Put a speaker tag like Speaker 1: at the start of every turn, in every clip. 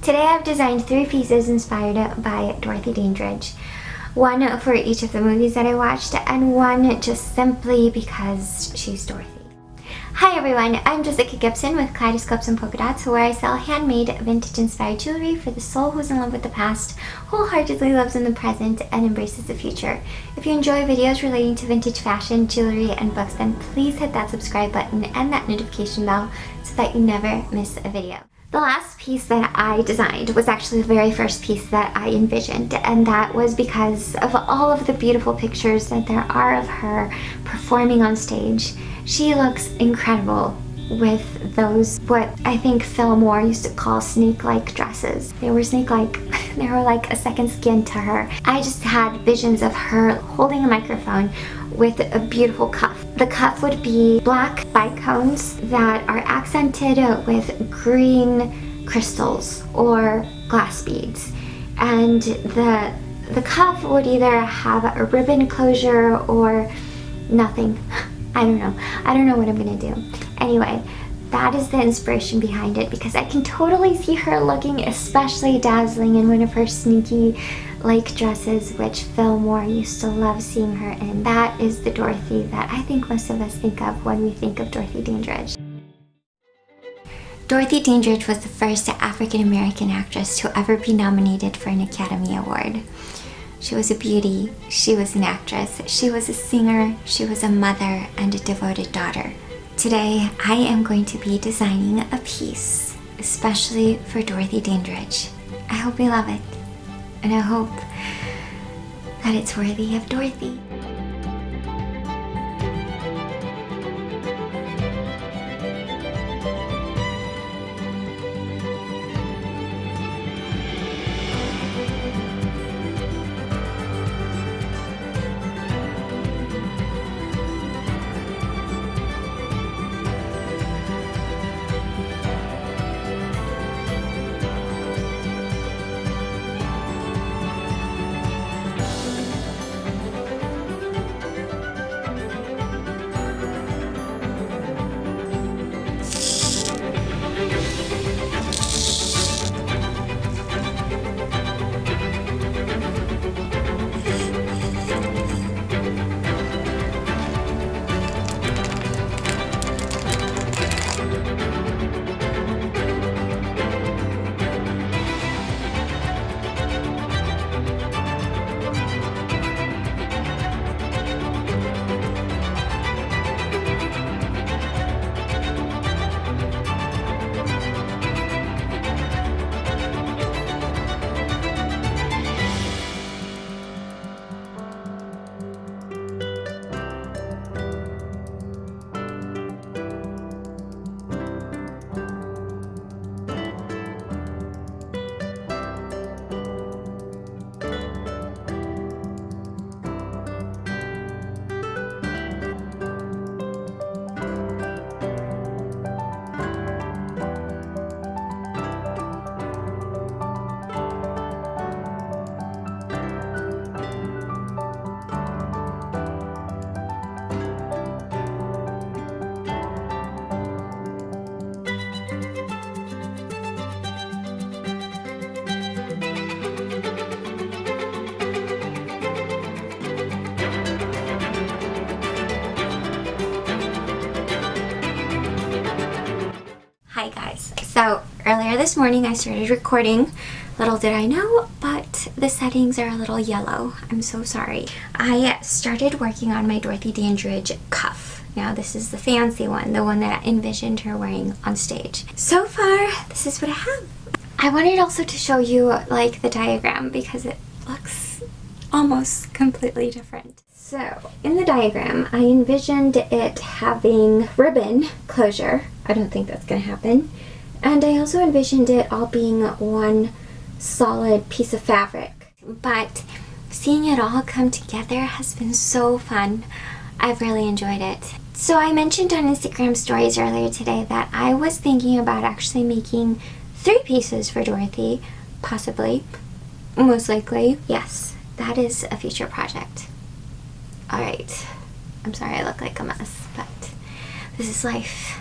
Speaker 1: Today I've designed 3 pieces inspired by Dorothy Dandridge. One for each of the movies that I watched, and one just simply because she's Dorothy. Hi everyone, I'm Jessica Gibson with Kaleidoscopes and Polka Dots, where I sell handmade, vintage-inspired jewelry for the soul who's in love with the past, wholeheartedly lives in the present, and embraces the future. If you enjoy videos relating to vintage fashion, jewelry, and books, then please hit that subscribe button and that notification bell so that you never miss a video. The last piece that I designed was actually the very first piece that I envisioned, and that was because of all of the beautiful pictures that there are of her performing on stage. She looks incredible with those, what I think Phil Moore used to call snake-like dresses. They were snake-like, they were like a second skin to her. I just had visions of her holding a microphone with a beautiful cuff. The cuff would be black bicones that are accented with green crystals or glass beads. And the cuff would either have a ribbon closure or nothing. I don't know what I'm gonna do. Anyway, that is the inspiration behind it, because I can totally see her looking especially dazzling in one of her sneaky-like dresses, which Phil Moore used to love seeing her in. That is the Dorothy that I think most of us think of when we think of Dorothy Dandridge. Dorothy Dandridge was the first African-American actress to ever be nominated for an Academy Award. She was a beauty, she was an actress, she was a singer, she was a mother, and a devoted daughter. Today, I am going to be designing a piece, especially for Dorothy Dandridge. I hope you love it, and I hope that it's worthy of Dorothy. Hi guys, so earlier this morning I started recording. Little did I know, but the settings are a little yellow. I'm so sorry. I started working on my Dorothy Dandridge cuff. Now this is the fancy one, the one that I envisioned her wearing on stage. So far, this is what I have. I wanted also to show you like the diagram because it looks almost completely different. So, in the diagram, I envisioned it having ribbon closure. I don't think that's going to happen. And I also envisioned it all being one solid piece of fabric. But seeing it all come together has been so fun. I've really enjoyed it. So I mentioned on Instagram stories earlier today that I was thinking about actually making 3 pieces for Dorothy, possibly, most likely. Yes, that is a future project. Alright, I'm sorry I look like a mess, but this is life.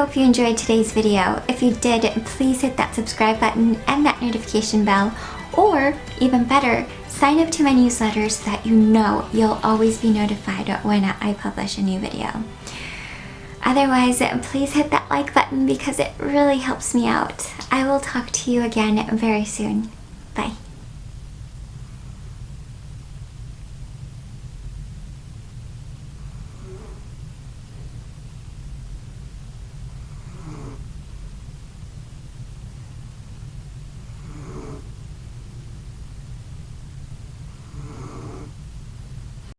Speaker 1: hope you enjoyed today's video. If you did, please hit that subscribe button and that notification bell, or even better, sign up to my newsletter so that you know you'll always be notified when I publish a new video. Otherwise, please hit that like button because it really helps me out. I will talk to you again very soon.